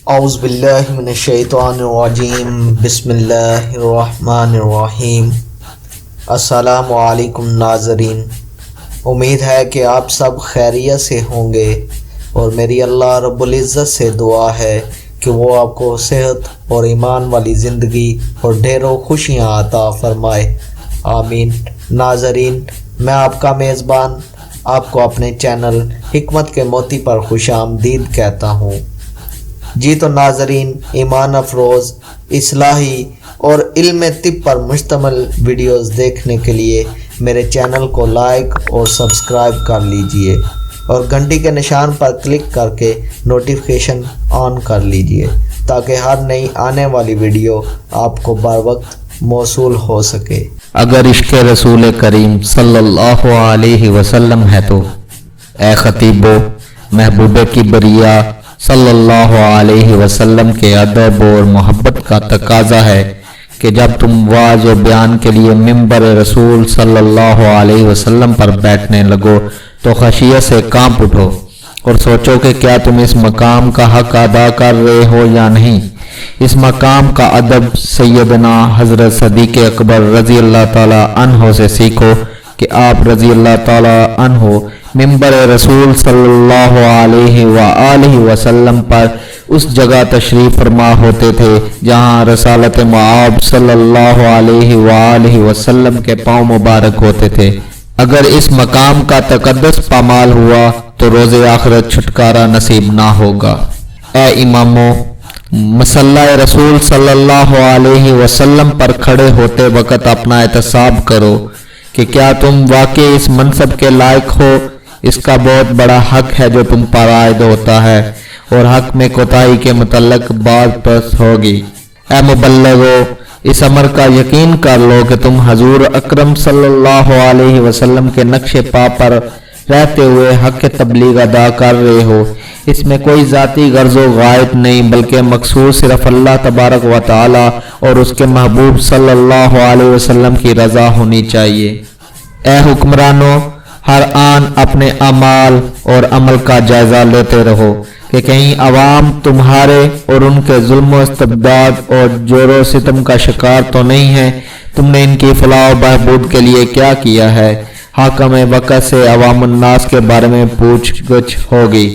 اعوذ باللہ من الشیطان الرجیم، بسم اللہ الرحمن الرحیم۔ السلام علیکم ناظرین، امید ہے کہ آپ سب خیریت سے ہوں گے، اور میری اللہ رب العزت سے دعا ہے کہ وہ آپ کو صحت اور ایمان والی زندگی اور ڈھیروں خوشیاں عطا فرمائے، آمین۔ ناظرین، میں آپ کا میزبان آپ کو اپنے چینل حکمت کے موتی پر خوش آمدید کہتا ہوں۔ جی تو ناظرین، ایمان افروز، اصلاحی اور علم طب پر مشتمل ویڈیوز دیکھنے کے لیے میرے چینل کو لائک اور سبسکرائب کر لیجئے، اور گھنٹی کے نشان پر کلک کر کے نوٹیفیکیشن آن کر لیجئے تاکہ ہر نئی آنے والی ویڈیو آپ کو بر وقت موصول ہو سکے۔ اگر عشق رسول کریم صلی اللہ علیہ وسلم ہے تو اے خطیبو، محبوب کی بریہ صلی اللہ علیہ وسلم کے ادب اور محبت کا تقاضا ہے کہ جب تم واعظ و بیان کے لیے ممبر رسول صلی اللہ علیہ وسلم پر بیٹھنے لگو تو خشیت سے کانپ اٹھو اور سوچو کہ کیا تم اس مقام کا حق ادا کر رہے ہو یا نہیں۔ اس مقام کا ادب سیدنا حضرت صدیق اکبر رضی اللہ تعالی عنہ سے سیکھو کہ آپ رضی اللہ تعالی عنہ ممبر رسول صلی اللہ علیہ وآلہ وسلم پر اس جگہ تشریف فرما ہوتے تھے جہاں رسالت معاب صلی اللہ علیہ وآلہ وسلم کے پاؤں مبارک ہوتے تھے۔ اگر اس مقام کا تقدس پامال ہوا تو روز آخرت چھٹکارا نصیب نہ ہوگا۔ اے اماموں، مصلی رسول صلی اللہ علیہ وسلم پر کھڑے ہوتے وقت اپنا احتساب کرو کہ کیا تم واقعی اس منصب کے لائق ہو۔ اس کا بہت بڑا حق ہے جو تم پر عائد ہوتا ہے، اور حق میں کوتاہی کے متعلق بات پرس ہوگی۔ اے مبلغو، اس امر کا یقین کر لو کہ تم حضور اکرم صلی اللہ علیہ وسلم کے نقش پا پر رہتے ہوئے حق تبلیغ ادا کر رہے ہو۔ اس میں کوئی ذاتی غرض و غائط نہیں، بلکہ مقصود صرف اللہ تبارک و تعالی اور اس کے محبوب صلی اللہ علیہ وسلم کی رضا ہونی چاہیے۔ اے حکمرانوں، ہر آن اپنے اعمال اور عمل کا جائزہ لیتے رہو کہ کہیں عوام تمہارے اور ان کے ظلم و استبداد اور جور و ستم کا شکار تو نہیں ہے۔ تم نے ان کی فلاح و بہبود کے لیے کیا کیا ہے؟ حاکم وقت سے عوام الناس کے بارے میں پوچھ گچھ ہوگی۔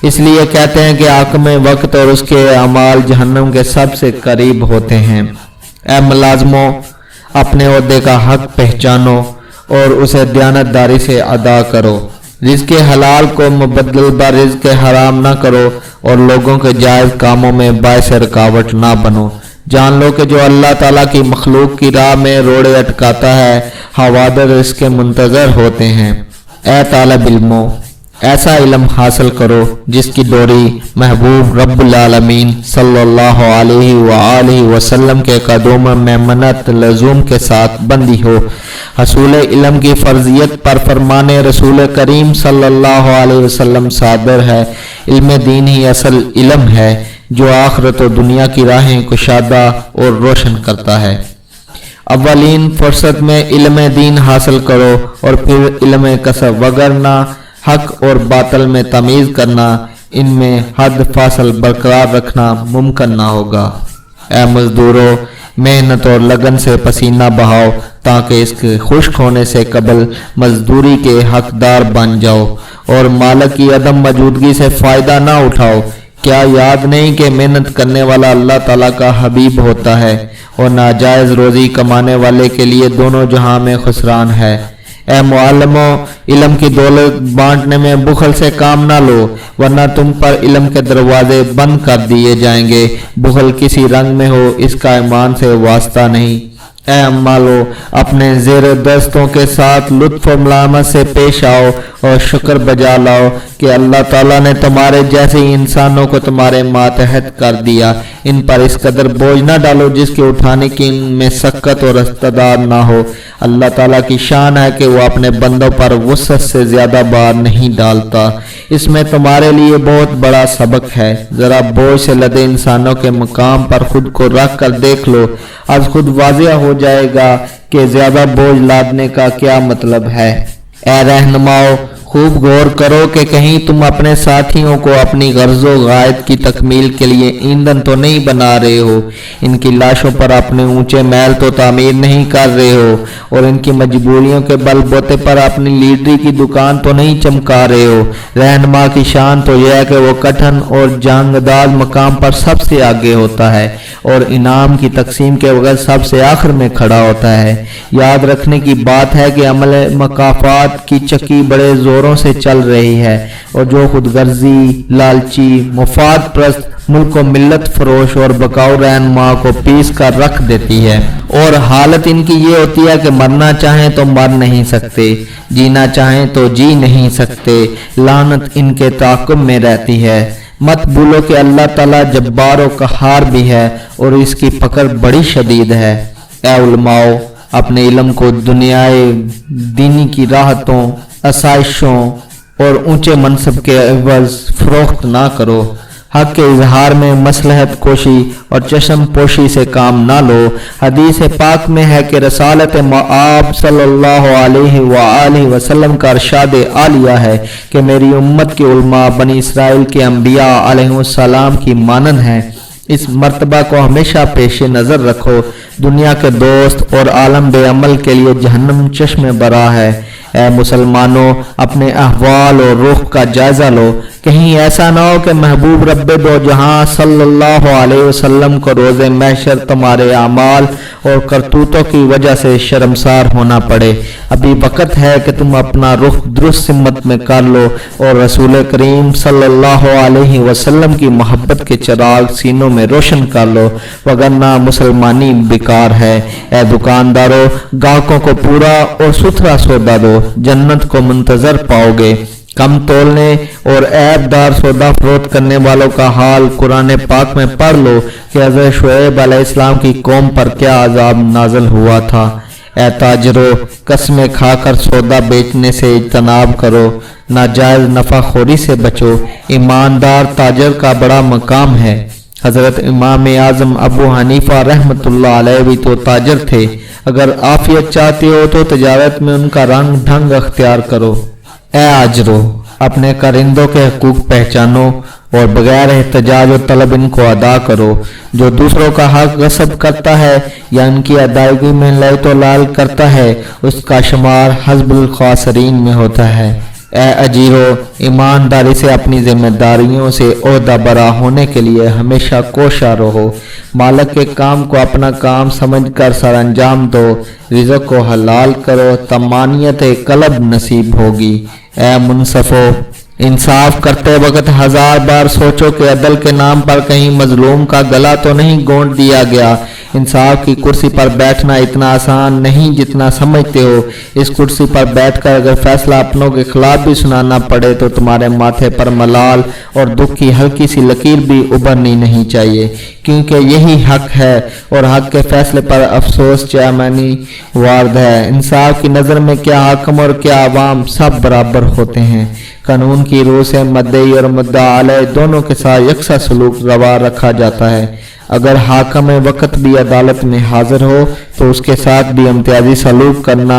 اس لیے کہتے ہیں کہ حاکم وقت اور اس کے اعمال جہنم کے سب سے قریب ہوتے ہیں۔ اے ملازموں، اپنے عہدے کا حق پہچانو اور اسے دیانتداری سے ادا کرو۔ رزق حلال کو مبدل برزق حرام نہ کرو، اور لوگوں کے جائز کاموں میں باعث رکاوٹ نہ بنو۔ جان لو کہ جو اللہ تعالیٰ کی مخلوق کی راہ میں روڑے اٹکاتا ہے، حوادث اس کے منتظر ہوتے ہیں۔ اے طالب علموں، ایسا علم حاصل کرو جس کی ڈوری محبوب رب العالمین صلی اللہ علیہ وآلہ وسلم کے قدوم میں منت لزوم کے ساتھ بندھی ہو۔ حصول علم کی فرضیت پر فرمان رسول کریم صلی اللہ علیہ وسلم صادر ہے۔ علم دین ہی اصل علم ہے جو آخرت و دنیا کی راہیں کشادہ اور روشن کرتا ہے۔ اولین فرصت میں علم دین حاصل کرو اور پھر علم کسب، وگرنہ حق اور باطل میں تمیز کرنا، ان میں حد فاصل برقرار رکھنا ممکن نہ ہوگا۔ اے مزدوروں، محنت اور لگن سے پسینہ بہاؤ تاکہ اس کے خشک ہونے سے قبل مزدوری کے حقدار بن جاؤ، اور مالک کی عدم موجودگی سے فائدہ نہ اٹھاؤ۔ کیا یاد نہیں کہ محنت کرنے والا اللہ تعالیٰ کا حبیب ہوتا ہے، اور ناجائز روزی کمانے والے کے لیے دونوں جہاں میں خسران ہے۔ اے معلموں، علم کی دولت بانٹنے میں بخل سے کام نہ لو، ورنہ تم پر علم کے دروازے بند کر دیے جائیں گے۔ بخل کسی رنگ میں ہو، اس کا ایمان سے واسطہ نہیں۔ اے عمالو، اپنے زیر دستوں کے ساتھ لطف و ملامت سے پیش آؤ اور شکر بجا لاؤ کہ اللہ تعالیٰ نے تمہارے جیسے انسانوں کو تمہارے ماتحت کر دیا۔ ان پر اس قدر بوجھ نہ ڈالو جس کے اٹھانے کی ان میں سکت اور استعداد نہ ہو۔ اللہ تعالیٰ کی شان ہے کہ وہ اپنے بندوں پر وسعت سے زیادہ بار نہیں ڈالتا۔ اس میں تمہارے لیے بہت بڑا سبق ہے۔ ذرا بوجھ سے لدے انسانوں کے مقام پر خود کو رکھ کر دیکھ لو، از خود واضح ہو جائے گا کہ زیادہ بوجھ لادنے کا کیا مطلب ہے۔ اے رہنماؤ خوب غور کرو کہ کہیں تم اپنے ساتھیوں کو اپنی غرض و غائد کی تکمیل کے لیے ایندھن تو نہیں بنا رہے ہو، ان کی لاشوں پر اپنے اونچے محل تو تعمیر نہیں کر رہے ہو، اور ان کی مجبوریوں کے بل بوتے پر اپنی لیڈری کی دکان تو نہیں چمکا رہے ہو۔ رہنما کی شان تو یہ ہے کہ وہ کٹھن اور جانگداز مقام پر سب سے آگے ہوتا ہے اور انعام کی تقسیم کے وقت سب سے آخر میں کھڑا ہوتا ہے۔ یاد رکھنے کی بات ہے کہ عمل مکافات کی چکی بڑے زوروں سے چل رہی ہے، اور جو خود غرضی، لالچی، مفاد پرست، ملک و ملت فروش اور بکاؤ رہنما کو پیس کر رکھ دیتی ہے، اور حالت ان کی یہ ہوتی ہے کہ مرنا چاہیں تو مر نہیں سکتے، جینا چاہیں تو جی نہیں سکتے، لعنت ان کے تعاقب میں رہتی ہے۔ مت بھولو کہ اللہ تعالیٰ جبار و قہار بھی ہے اور اس کی پکڑ بڑی شدید ہے۔ اے علماؤ اپنے علم کو دنیائے دینی کی راحتوں، آسائشوں اور اونچے منصب کے عوض فروخت نہ کرو۔ حق کے اظہار میں مصلحت کوشی اور چشم پوشی سے کام نہ لو۔ حدیث پاک میں ہے کہ رسالت مآب صلی اللہ علیہ وآلہ وسلم کا ارشاد عالیہ ہے کہ میری امت کے علماء بنی اسرائیل کے انبیاء علیہ السلام کی مانند ہیں۔ اس مرتبہ کو ہمیشہ پیش نظر رکھو۔ دنیا کے دوست اور عالم بے عمل کے لیے جہنم چشم برا ہے۔ اے مسلمانوں اپنے احوال اور رخ کا جائزہ لو، کہیں ایسا نہ ہو کہ محبوب رب دو جہاں صلی اللہ علیہ وسلم کو روز محشر تمہارے اعمال اور کرتوتوں کی وجہ سے شرمسار ہونا پڑے۔ ابھی وقت ہے کہ تم اپنا رخ درست سمت میں کر لو اور رسول کریم صلی اللہ علیہ وسلم کی محبت کے چراغ سینوں میں روشن کر لو، وگرنہ مسلمانی بیکار ہے۔ اے دکانداروں گاہکوں کو پورا اور ستھرا سودا دو، جنت کو منتظر پاؤ گے۔ کم تولنے اور عیب دار سودا فروخت کرنے والوں کا حال قرآن پاک میں پڑھ لو کہ حضرت شعیب علیہ السلام کی قوم پر کیا عذاب نازل ہوا تھا۔ اے تاجروں قسمیں کھا کر سودا بیچنے سے اجتناب کرو، ناجائز نفع خوری سے بچو، ایماندار تاجر کا بڑا مقام ہے۔ حضرت امام اعظم ابو حنیفہ رحمۃ اللہ علیہ بھی تو تاجر تھے۔ اگر عافیت چاہتے ہو تو تجارت میں ان کا رنگ ڈھنگ اختیار کرو۔ اے آجرو اپنے کرندوں کے حقوق پہچانو اور بغیر احتجاج و طلب ان کو ادا کرو۔ جو دوسروں کا حق غصب کرتا ہے یا ان کی ادائیگی میں لیت و لال کرتا ہے اس کا شمار حزب الخاسرین میں ہوتا ہے۔ اے اجیرو ایمانداری سے اپنی ذمہ داریوں سے عہدہ برا ہونے کے لیے ہمیشہ کوشاں رہو۔ مالک کے کام کو اپنا کام سمجھ کر سر انجام دو، رزق کو حلال کرو، طمانینت قلب نصیب ہوگی۔ اے منصفو انصاف کرتے وقت 1000 بار سوچو کہ عدل کے نام پر کہیں مظلوم کا گلا تو نہیں گونڈ دیا گیا۔ انصاف کی کرسی پر بیٹھنا اتنا آسان نہیں جتنا سمجھتے ہو۔ اس کرسی پر بیٹھ کر اگر فیصلہ اپنوں کے خلاف بھی سنانا پڑے تو تمہارے ماتھے پر ملال اور دکھ کی ہلکی سی لکیر بھی ابھرنی نہیں چاہیے، کیونکہ یہی حق ہے اور حق کے فیصلے پر افسوس چامنی وارد ہے۔ انصاف کی نظر میں کیا حاکم اور کیا عوام سب برابر ہوتے ہیں۔ قانون کی روح سے مدعی اور مدعا علیہ دونوں کے ساتھ یکساں سلوک روا رکھا جاتا ہے۔ اگر حاکم وقت بھی عدالت میں حاضر ہو تو اس کے ساتھ بھی امتیازی سلوک کرنا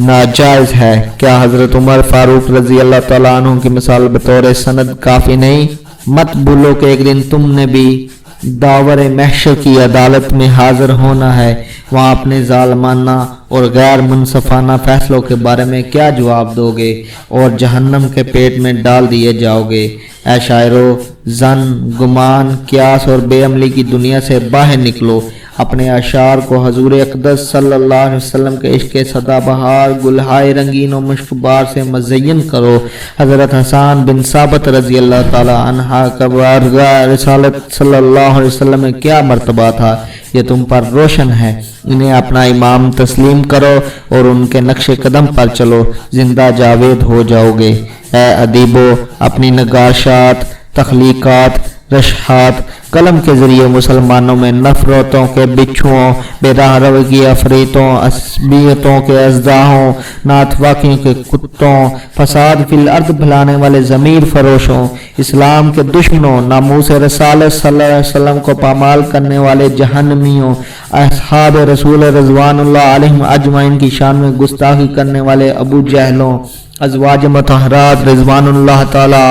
ناجائز ہے۔ کیا حضرت عمر فاروق رضی اللہ تعالیٰ عنہ کی مثال بطور سند کافی نہیں؟ مت بھولو کہ ایک دن تم نے بھی داور محشر کی عدالت میں حاضر ہونا ہے۔ وہاں اپنے ظالمانہ اور غیر منصفانہ فیصلوں کے بارے میں کیا جواب دو گے اور جہنم کے پیٹ میں ڈال دیے جاؤ گے۔ اے شاعرو ظن، گمان، قیاس اور بے عملی کی دنیا سے باہر نکلو۔ اپنے اشعار کو حضور اقدس صلی اللہ علیہ وسلم کے عشق سدا بہار گلہائے رنگین و مشک بار سے مزین کرو۔ حضرت حسان بن ثابت رضی اللہ تعالی عنہ کا بارگاہ رسالت صلی اللہ علیہ وسلم میں کیا مرتبہ تھا، یہ تم پر روشن ہے۔ انہیں اپنا امام تسلیم کرو اور ان کے نقش قدم پر چلو، زندہ جاوید ہو جاؤ گے۔ اے ادیبو اپنی نگاشات، تخلیقات، رشحات قلم کے ذریعے مسلمانوں میں نفرتوں کے بچھوؤں، بے راہ روی کی افریتوں، عصبیتوں کے اژدھاؤں، ناتواقیوں کے کتوں، فساد فی الارض پھیلانے والے ضمیر فروشوں، اسلام کے دشمنوں، ناموس رسالت صلی اللہ علیہ وسلم کو پامال کرنے والے جہنمیوں، اصحاب رسول رضوان اللہ علیہم اجمعین کی شان میں گستاخی کرنے والے ابو جہلوں، ازواج مطہرات رضوان اللہ تعالی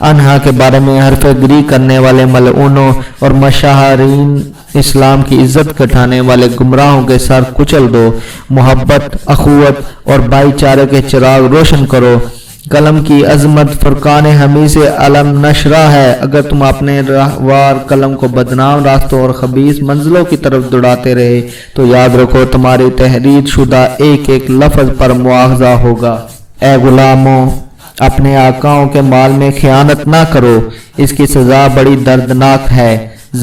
عنہا کے بارے میں حرف گری کرنے والے ملعونوں اور مشاہرین اسلام کی عزت کٹانے والے گمراہوں کے سر کچل دو۔ محبت، اخوت اور بھائی چارے کے چراغ روشن کرو۔ قلم کی عظمت فرقان حمید سے علم نشرہ ہے۔ اگر تم اپنے راہوار قلم کو بدنام راستوں اور خبیث منزلوں کی طرف دوڑاتے رہے تو یاد رکھو تمہاری تحریر شدہ ایک ایک لفظ پر مواخذہ ہوگا۔ اے غلاموں، اپنے آقاؤں کے مال میں خیانت نہ کرو، اس کی سزا بڑی دردناک ہے۔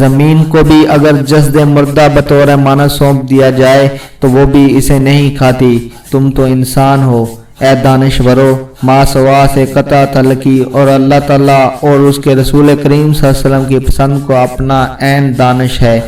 زمین کو بھی اگر جسد مردہ بطور امانت سونپ دیا جائے تو وہ بھی اسے نہیں کھاتی۔ تم تو انسان ہو۔ اے دانشورو، ما سوا سے قطع تعلقی اور اللہ تعالیٰ اور اس کے رسول کریم صلی اللہ علیہ وسلم کی پسند کو اپنا عین دانش ہے،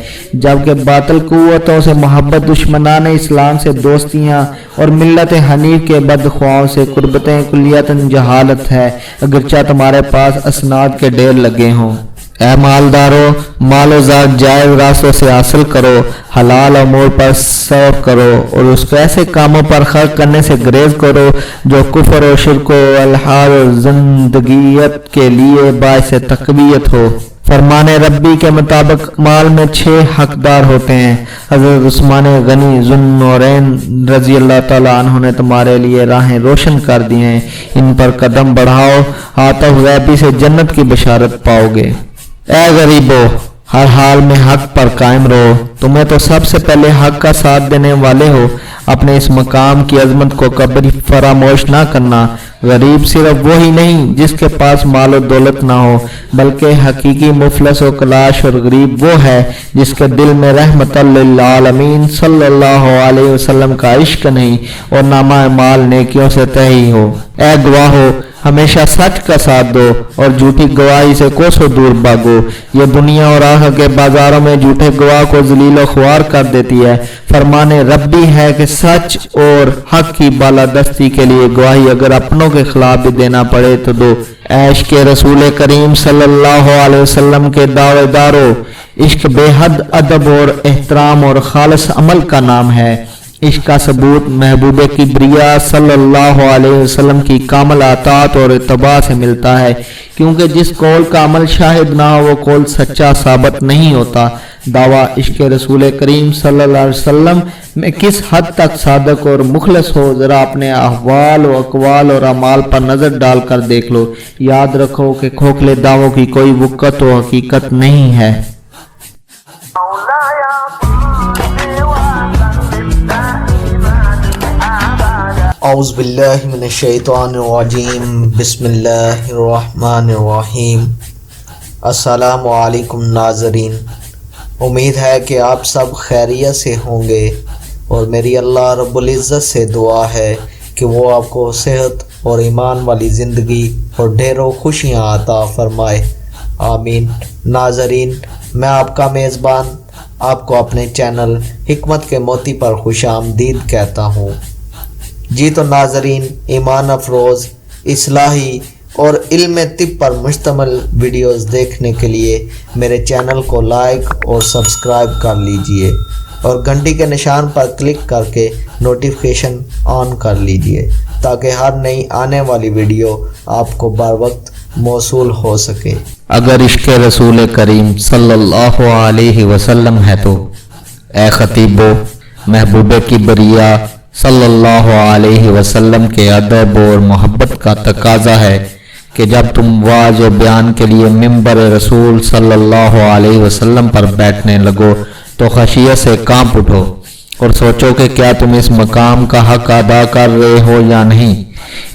جبکہ باطل قوتوں سے محبت، دشمنان اسلام سے دوستیاں اور ملت حنیف کے بدخواہوں سے قربتیں کلیتاً جہالت ہے، اگرچہ تمہارے پاس اسناد کے ڈھیر لگے ہوں۔ اے مالدارو، مال و زاد جائز راستوں سے حاصل کرو، حلال امور پر صرف کرو اور اس کو ایسے کاموں پر خرچ کرنے سے گریز کرو جو کفر و شرک و الحاد و زندگیت کے لیے باعث تقویت ہو۔ فرمان ربی کے مطابق مال میں 6 حقدار ہوتے ہیں۔ حضرت عثمان غنی ذو النورین رضی اللہ تعالیٰ عنہ نے تمہارے لیے راہیں روشن کر دی ہیں، ان پر قدم بڑھاؤ، عاطف غیبی سے جنت کی بشارت پاؤ گے۔ اے غریبو، ہر حال میں حق پر قائم رہو، تمہیں تو سب سے پہلے حق کا ساتھ دینے والے ہو۔ اپنے اس مقام کی عظمت کو کبھی فراموش نہ کرنا۔ غریب صرف وہی نہیں جس کے پاس مال و دولت نہ ہو، بلکہ حقیقی مفلس و کلاش اور غریب وہ ہے جس کے دل میں رحمت للعالمین صلی اللہ علیہ وسلم کا عشق نہیں اور نامہ اعمال نیکیوں سے تہی ہو۔ اے گواہو، ہمیشہ سچ کا ساتھ دو اور جھوٹی گواہی سے کوسوں دور بھاگو۔ یہ دنیا اور آخر کے بازاروں میں جھوٹے گواہ کو ذلیل و خوار کر دیتی ہے۔ فرمان ربی ہے کہ سچ اور حق کی بالادستی کے لیے گواہی اگر اپنوں کے خلاف بھی دینا پڑے تو دو۔ عشق رسول کریم صلی اللہ علیہ وسلم کے دعوے دارو، عشق بے حد ادب اور احترام اور خالص عمل کا نام ہے۔ عشق کا ثبوت محبوب کبریا صلی اللہ علیہ وسلم کی کامل اطاعت اور اتباع سے ملتا ہے، کیونکہ جس قول کا عمل شاہد نہ ہو وہ قول سچا ثابت نہیں ہوتا۔ دعویٰ عشق رسول کریم صلی اللہ علیہ وسلم میں کس حد تک صادق اور مخلص ہو، ذرا اپنے احوال و اقوال اور اعمال پر نظر ڈال کر دیکھ لو۔ یاد رکھو کہ کھوکھلے دعووں کی کوئی وقت و حقیقت نہیں ہے۔ اعوذ باللہ من الشیطان الرجیم، بسم اللہ الرحمن الرحیم۔ السلام علیکم ناظرین، امید ہے کہ آپ سب خیریت سے ہوں گے اور میری اللہ رب العزت سے دعا ہے کہ وہ آپ کو صحت اور ایمان والی زندگی اور ڈھیروں خوشیاں عطا فرمائے، آمین۔ ناظرین، میں آپ کا میزبان آپ کو اپنے چینل حکمت کے موتی پر خوش آمدید کہتا ہوں۔ جی تو ناظرین، ایمان افروز، اصلاحی اور علم طب پر مشتمل ویڈیوز دیکھنے کے لیے میرے چینل کو لائک اور سبسکرائب کر لیجئے اور گھنٹی کے نشان پر کلک کر کے نوٹیفیکیشن آن کر لیجئے تاکہ ہر نئی آنے والی ویڈیو آپ کو بر وقت موصول ہو سکے۔ اگر عشق رسول کریم صلی اللہ علیہ وسلم ہے تو اے خطیبو، محبوب کبریا صلی اللہ علیہ وسلم کے ادب اور محبت کا تقاضا ہے کہ جب تم واعظ و بیان کے لیے منبر رسول صلی اللہ علیہ وسلم پر بیٹھنے لگو تو خشیت سے کانپ اٹھو اور سوچو کہ کیا تم اس مقام کا حق ادا کر رہے ہو یا نہیں۔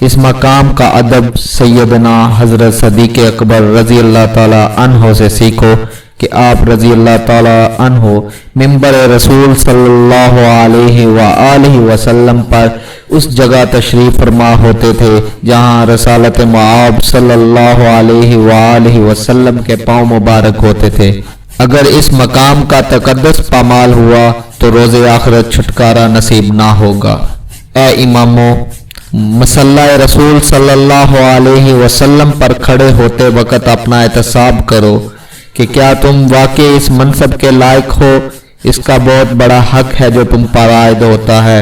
اس مقام کا ادب سیدنا حضرت صدیق اکبر رضی اللہ تعالی عنہ سے سیکھو کہ آپ رضی اللہ تعالی عنہ ممبر رسول صلی اللہ علیہ وآلہ وسلم پر اس جگہ تشریف فرما ہوتے تھے جہاں رسالت مآب صلی اللہ علیہ وآلہ وسلم کے پاؤں مبارک ہوتے تھے۔ اگر اس مقام کا تقدس پامال ہوا تو روز آخرت چھٹکارا نصیب نہ ہوگا۔ اے اماموں، مصلی رسول صلی اللہ علیہ وسلم پر کھڑے ہوتے وقت اپنا احتساب کرو کہ کیا تم واقعی اس منصب کے لائق ہو۔ اس کا بہت بڑا حق ہے جو تم پر عائد ہوتا ہے،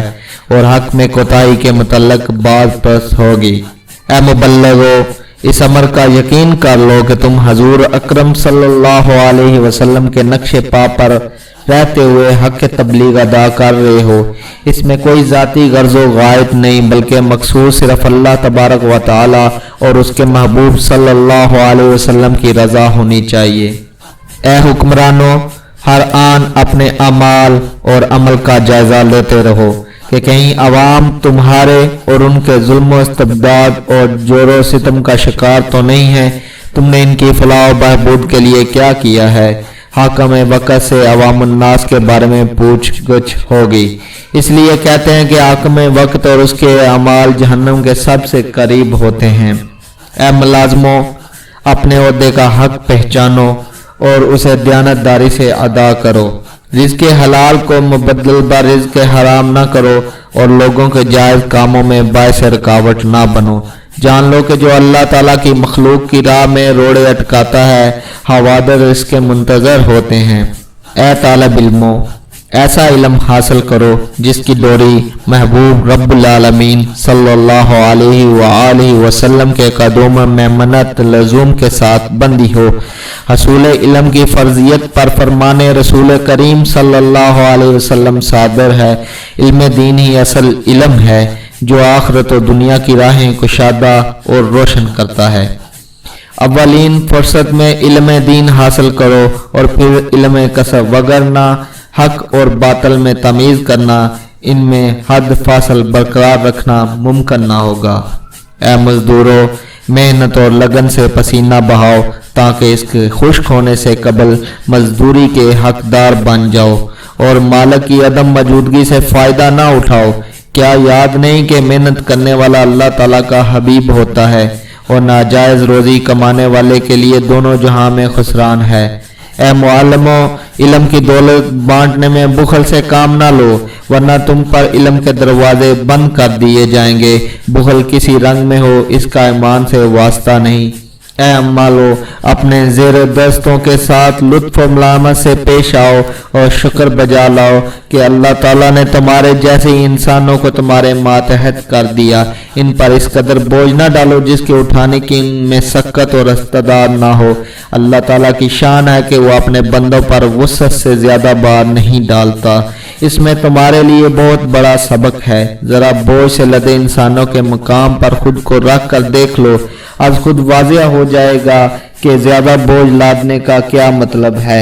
اور حق میں کوتاہی کے متعلق باز پرس ہوگی۔ اے مبلغو، اس امر کا یقین کر لو کہ تم حضور اکرم صلی اللہ علیہ وسلم کے نقش پا پر رہتے ہوئے حق تبلیغ ادا کر رہے ہو۔ اس میں کوئی ذاتی غرض و غائط نہیں، بلکہ مقصود صرف اللہ تبارک و تعالی اور اس کے محبوب صلی اللہ علیہ وسلم کی رضا ہونی چاہیے۔ اے حکمرانوں، ہر آن اپنے اعمال اور عمل کا جائزہ لیتے رہو کہ کہیں عوام تمہارے اور ان کے ظلم و استبداد اور جور و ستم کا شکار تو نہیں ہے۔ تم نے ان کی فلاح و بہبود کے لیے کیا کیا ہے؟ حاکم وقت سے عوام الناس کے بارے میں پوچھ گچھ ہوگی۔ اس لیے کہتے ہیں کہ حاکم وقت اور اس کے اعمال جہنم کے سب سے قریب ہوتے ہیں۔ اے ملازموں، اپنے عہدے کا حق پہچانو اور اسے دیانتداری سے ادا کرو۔ رزق حلال کو مبدل بر رزق حرام نہ کرو اور لوگوں کے جائز کاموں میں باعث رکاوٹ نہ بنو۔ جان لو کہ جو اللہ تعالیٰ کی مخلوق کی راہ میں روڑے اٹکاتا ہے، حوادث اس کے منتظر ہوتے ہیں۔ اے طالب علموں، ایسا علم حاصل کرو جس کی ڈوری محبوب رب العالمین صلی اللہ علیہ وآلہ وسلم کے قدوم میں منت لزوم کے ساتھ بندھی ہو۔ حصول علم کی فرضیت پر فرمان رسول کریم صلی اللہ علیہ وسلم صادر ہے۔ علم دین ہی اصل علم ہے جو آخرت و دنیا کی راہیں کشادہ اور روشن کرتا ہے۔ اولین فرصت میں علم دین حاصل کرو اور پھر علم کسب، وگرنہ حق اور باطل میں تمیز کرنا، ان میں حد فاصل برقرار رکھنا ممکن نہ ہوگا۔ اے مزدوروں، محنت اور لگن سے پسینہ بہاؤ تاکہ اس کے خشک ہونے سے قبل مزدوری کے حقدار بن جاؤ اور مالک کی عدم موجودگی سے فائدہ نہ اٹھاؤ۔ کیا یاد نہیں کہ محنت کرنے والا اللہ تعالیٰ کا حبیب ہوتا ہے اور ناجائز روزی کمانے والے کے لیے دونوں جہاں میں خسران ہے۔ اے معلموں، علم کی دولت بانٹنے میں بخل سے کام نہ لو، ورنہ تم پر علم کے دروازے بند کر دیے جائیں گے۔ بخل کسی رنگ میں ہو، اس کا ایمان سے واسطہ نہیں۔ اے عمالو، اپنے زیر دستوں کے ساتھ لطف و ملامت سے پیش آؤ اور شکر بجا لاؤ کہ اللہ تعالیٰ نے تمہارے جیسے انسانوں کو تمہارے ماتحت کر دیا۔ ان پر اس قدر بوجھ نہ ڈالو جس کے اٹھانے کی ان میں سکت اور استعداد نہ ہو۔ اللہ تعالیٰ کی شان ہے کہ وہ اپنے بندوں پر وسعت سے زیادہ بار نہیں ڈالتا۔ اس میں تمہارے لیے بہت بڑا سبق ہے۔ ذرا بوجھ سے لدے انسانوں کے مقام پر خود کو رکھ کر دیکھ لو، از خود واضح ہو جائے گا کہ زیادہ بوجھ لادنے کا کیا مطلب ہے۔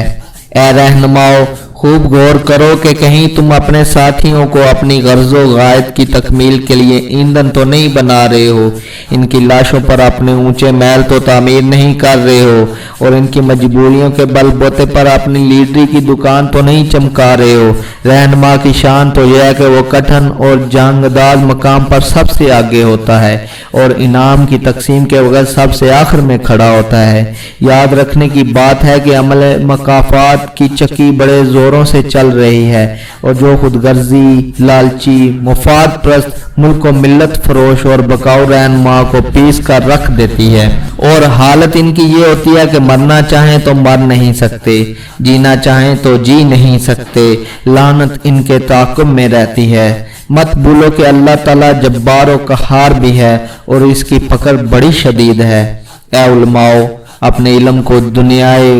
اے رہنماؤ، خوب غور کرو کہ کہیں تم اپنے ساتھیوں کو اپنی غرض و غائط کی تکمیل کے لیے ایندھن تو نہیں بنا رہے ہو، ان کی لاشوں پر اپنے اونچے محل تو تعمیر نہیں کر رہے ہو، اور ان کی مجبوریوں کے بل بوتے پر اپنی لیڈری کی دکان تو نہیں چمکا رہے ہو۔ رہنما کی شان تو یہ ہے کہ وہ کٹھن اور جنگداز مقام پر سب سے آگے ہوتا ہے اور انعام کی تقسیم کے وقت سب سے آخر میں کھڑا ہوتا ہے۔ یاد رکھنے کی بات ہے کہ عمل مکافات کی چکی بڑے زوروں سے چل رہی ہے، اور جو خود غرضی، لالچی، مفاد پرست، ملک و ملت فروش اور بکاؤ رہنما کو پیس کر رکھ دیتی ہے، اور حالت ان کی یہ ہوتی ہے کہ مرنا چاہیں تو مر نہیں سکتے، جینا چاہیں تو جی نہیں سکتے۔ لعنت ان کے تعاقب میں رہتی ہے۔ مت بھولو کہ اللہ تعالیٰ جبار و قہار بھی ہے اور اس کی پکڑ بڑی شدید ہے۔ اے علماؤ، اپنے علم کو دنیائے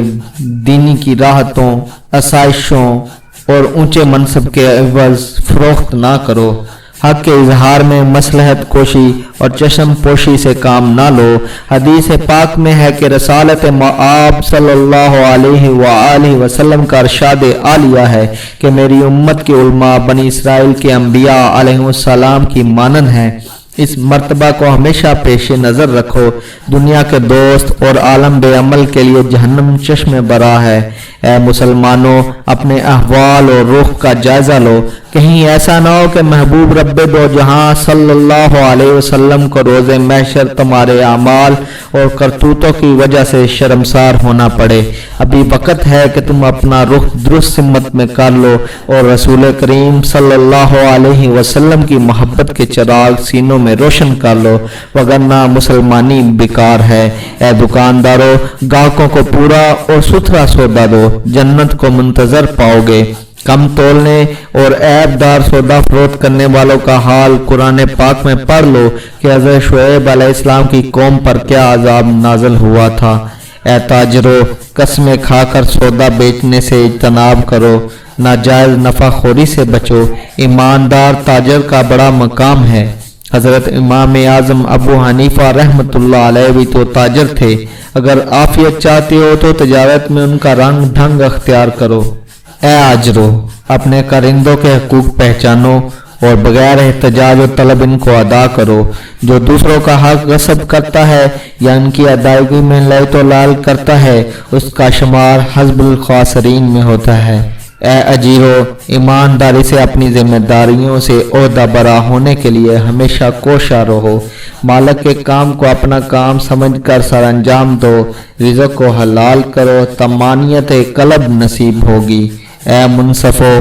دینی کی راحتوں، آسائشوں اور اونچے منصب کے عوض فروخت نہ کرو۔ حق کے اظہار میں مصلحت کوشی اور چشم پوشی سے کام نہ لو۔ حدیث پاک میں ہے کہ رسالت مآب صلی اللہ علیہ وآلہ وسلم کا ارشاد عالیہ ہے کہ میری امت کے علماء بنی اسرائیل کے انبیاء علیہ السلام کی مانند ہیں۔ اس مرتبہ کو ہمیشہ پیش نظر رکھو۔ دنیا کے دوست اور عالم بے عمل کے لیے جہنم چشم برا ہے۔ اے مسلمانوں، اپنے احوال اور رخ کا جائزہ لو، کہیں ایسا نہ ہو کہ محبوب رب دو جہاں صلی اللہ علیہ وسلم کو روز محشر تمہارے اعمال اور کرتوتوں کی وجہ سے شرمسار ہونا پڑے۔ ابھی وقت ہے کہ تم اپنا رخ درست سمت میں کر لو اور رسول کریم صلی اللہ علیہ وسلم کی محبت کے چراغ سینوں میں روشن کر لو، وگرنہ مسلمانی بیکار ہے۔ اے دکانداروں، گاہکوں کو پورا اور ستھرا سودا دو، جنت کو منتظر پاؤ گے۔ کم تولنے اور عیب دار سودا فروخت کرنے والوں کا حال قرآن پاک میں پڑھ لو کہ حضرت شعیب علیہ السلام کی قوم پر کیا عذاب نازل ہوا تھا۔ اے تاجروں، قسمیں کھا کر سودا بیچنے سے اجتناب کرو، ناجائز نفع خوری سے بچو، ایماندار تاجر کا بڑا مقام ہے۔ حضرت امام اعظم ابو حنیفہ رحمۃ اللہ علیہ بھی تو تاجر تھے۔ اگر عافیت چاہتے ہو تو تجارت میں ان کا رنگ ڈھنگ اختیار کرو۔ اے آجرو، اپنے کرندوں کے حقوق پہچانو اور بغیر احتجاج و طلب ان کو ادا کرو۔ جو دوسروں کا حق غصب کرتا ہے یا ان کی ادائیگی میں لیت و لال کرتا ہے، اس کا شمار حزب الخاسرین میں ہوتا ہے۔ اے اجیرو، ایمانداری سے اپنی ذمہ داریوں سے عہدہ برا ہونے کے لیے ہمیشہ کوشاں رہو۔ مالک کے کام کو اپنا کام سمجھ کر سر انجام دو، رزق کو حلال کرو، طمانینت قلب نصیب ہوگی۔ اے منصفو،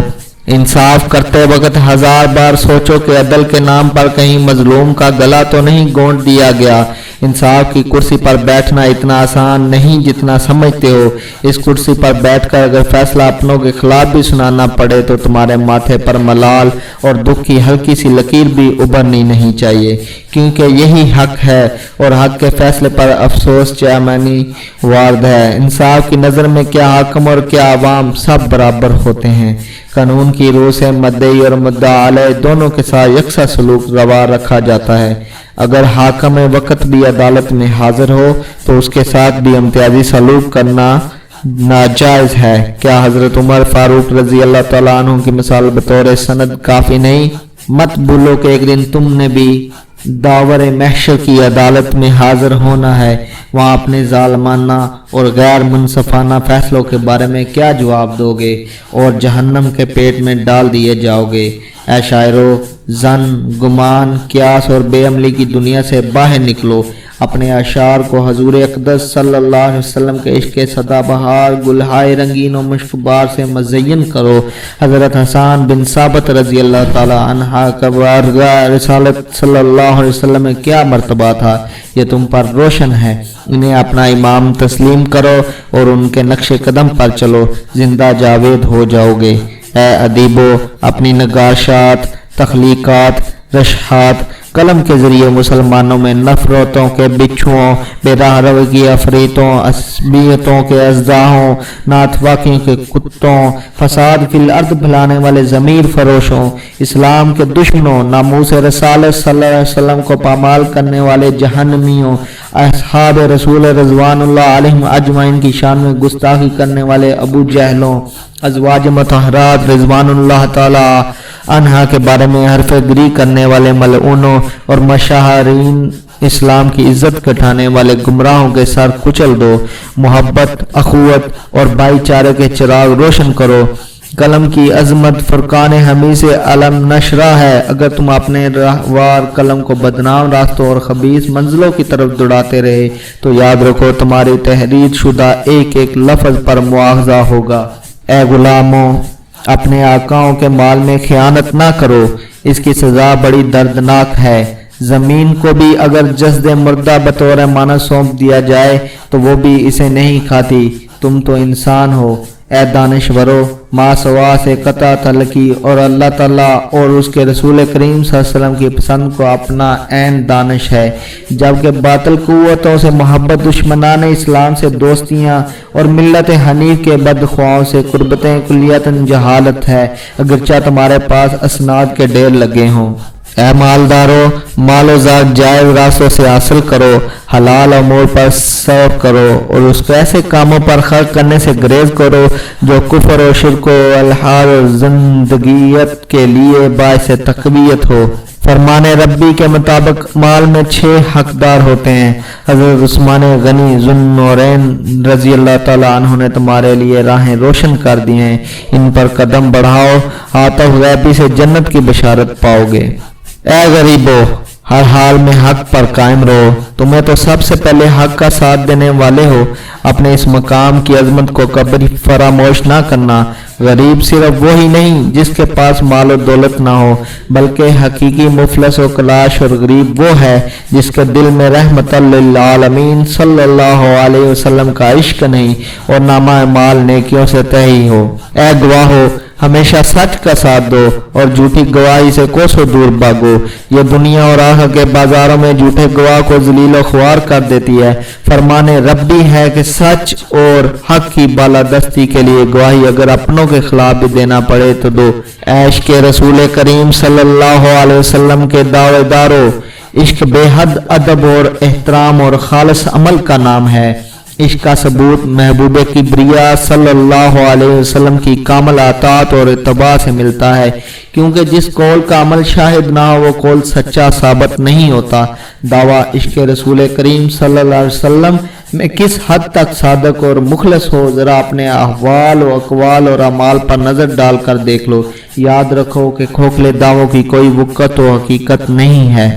انصاف کرتے وقت 1000 بار سوچو کہ عدل کے نام پر کہیں مظلوم کا گلا تو نہیں گونٹ دیا گیا۔ انصاف کی کرسی پر بیٹھنا اتنا آسان نہیں جتنا سمجھتے ہو۔ اس کرسی پر بیٹھ کر اگر فیصلہ اپنوں کے خلاف بھی سنانا پڑے تو تمہارے ماتھے پر ملال اور دکھ کی ہلکی سی لکیر بھی ابھرنی نہیں چاہیے، کیونکہ یہی حق ہے اور حق کے فیصلے پر افسوس چامانی وارد ہے۔ انصاف کی نظر میں کیا حاکم اور کیا عوام سب برابر ہوتے ہیں۔ قانون کی روح سے مدعی اور مدعا علیہ دونوں کے ساتھ یکساں سلوک روا رکھا جاتا ہے۔ اگر حاکم وقت بھی عدالت میں حاضر ہو تو اس کے ساتھ بھی امتیازی سلوک کرنا ناجائز ہے۔ کیا حضرت عمر فاروق رضی اللہ تعالیٰ عنہ کی مثال بطور سند کافی نہیں؟ مت بھولو کہ ایک دن تم نے بھی داور محشر کی عدالت میں حاضر ہونا ہے۔ وہاں اپنے ظالمانہ اور غیر منصفانہ فیصلوں کے بارے میں کیا جواب دو گے اور جہنم کے پیٹ میں ڈال دیے جاؤ گے۔ اے شاعرو، ظن، گمان، قیاس اور بے عملی کی دنیا سے باہر نکلو۔ اپنے اشعار کو حضور اقدس صلی اللہ علیہ وسلم کے عشق سدا بہار گلہائے رنگین و مشکبار سے مزین کرو۔ حضرت حسان بن ثابت رضی اللہ تعالی عنہ کا بارگاہ رسالت صلی اللہ علیہ وسلم میں کیا مرتبہ تھا، یہ تم پر روشن ہے۔ انہیں اپنا امام تسلیم کرو اور ان کے نقش قدم پر چلو، زندہ جاوید ہو جاؤ گے۔ اے ادیبو، اپنی نگارشات، تخلیقات، رشحات، قلم کے ذریعے مسلمانوں میں نفرتوں کے بچھوؤں، بے راہ روی کی افریتوں، عصبیتوں کے اژدھاؤں، ناتواقیوں کے کتوں، فساد فی الارض پھیلانے والے ضمیر فروشوں، اسلام کے دشمنوں، ناموس رسالت صلی اللہ علیہ وسلم کو پامال کرنے والے جہنمیوں، اصحاب رسول رضوان اللہ علیہم اجمعین کی شان میں گستاخی کرنے والے ابو جہلوں، ازواج مطہرات رضوان اللہ تعالی عنہا کے بارے میں حرف گری کرنے والے ملعونوں اور مشاہرین اسلام کی عزت گھٹانے والے گمراہوں کے سر کچل دو۔ محبت، اخوت اور بھائی چارے کے چراغ روشن کرو۔ قلم کی عظمت فرقان حمید سے علم نشرہ ہے۔ اگر تم اپنے راہوار قلم کو بدنام راستوں اور خبیث منزلوں کی طرف دوڑاتے رہے تو یاد رکھو تمہاری تحریر شدہ ایک ایک لفظ پر مواخذہ ہوگا۔ اے غلاموں، اپنے آقاؤں کے مال میں خیانت نہ کرو، اس کی سزا بڑی دردناک ہے۔ زمین کو بھی اگر جسد مردہ بطور امانت سونپ دیا جائے تو وہ بھی اسے نہیں کھاتی۔ تم تو انسان ہو۔ اے دانشورو، ما سوا سے قطع تعلقی اور اللہ تعالیٰ اور اس کے رسول کریم صلی اللہ علیہ وسلم کی پسند کو اپنا عین دانش ہے، جبکہ باطل قوتوں سے محبت، دشمنان اسلام سے دوستیاں اور ملت حنیف کے بدخواہوں سے قربتیں کلیتاً جہالت ہے، اگرچہ تمہارے پاس اسناد کے ڈھیر لگے ہوں۔ اے مالدارو، مال و زاد جائز راستوں سے حاصل کرو، حلال امور پر صبر کرو اور اس کو ایسے کاموں پر خرچ کرنے سے گریز کرو جو کفر و شرک و الحاد و زندگیت کے لیے باعث تقویت ہو۔ فرمان ربی کے مطابق مال میں 6 حقدار ہوتے ہیں۔ حضرت عثمان غنی ذو النورین رضی اللہ تعالیٰ عنہ نے تمہارے لیے راہیں روشن کر دی ہیں، ان پر قدم بڑھاؤ، عاطف غیبی سے جنت کی بشارت پاؤ گے۔ اے غریبو، ہر حال میں حق پر قائم رہو، تمہیں تو سب سے پہلے حق کا ساتھ دینے والے ہو، اپنے اس مقام کی عظمت کو کبھی فراموش نہ کرنا۔ غریب صرف وہی نہیں جس کے پاس مال و دولت نہ ہو، بلکہ حقیقی مفلس و کلاش اور غریب وہ ہے جس کے دل میں رحمت للعالمین صلی اللہ علیہ وسلم کا عشق نہیں اور نامہ اعمال نیکیوں سے تہی ہو۔ اے گواہو، ہمیشہ سچ کا ساتھ دو اور جھوٹی گواہی سے کوسوں دور بھاگو، یہ دنیا اور آخرت کے بازاروں میں جھوٹے گواہ کو ذلیل و خوار کر دیتی ہے۔ فرمان ربی ہے کہ سچ اور حق کی بالادستی کے لیے گواہی اگر اپنوں کے خلاف بھی دینا پڑے تو دو۔ عشق رسول کریم صلی اللہ علیہ وسلم کے دعوے دارو، عشق بے حد ادب اور احترام اور خالص عمل کا نام ہے۔ عشق کا ثبوت محبوب کبریا صلی اللہ علیہ وسلم کی کامل اطاعت اور اتباع سے ملتا ہے، کیونکہ جس قول کا عمل شاہد نہ ہو وہ قول سچا ثابت نہیں ہوتا۔ دعویٰ عشق رسول کریم صلی اللہ علیہ وسلم میں کس حد تک صادق اور مخلص ہو، ذرا اپنے احوال و اقوال اور اعمال پر نظر ڈال کر دیکھ لو۔ یاد رکھو کہ کھوکھلے دعووں کی کوئی وقت و حقیقت نہیں ہے۔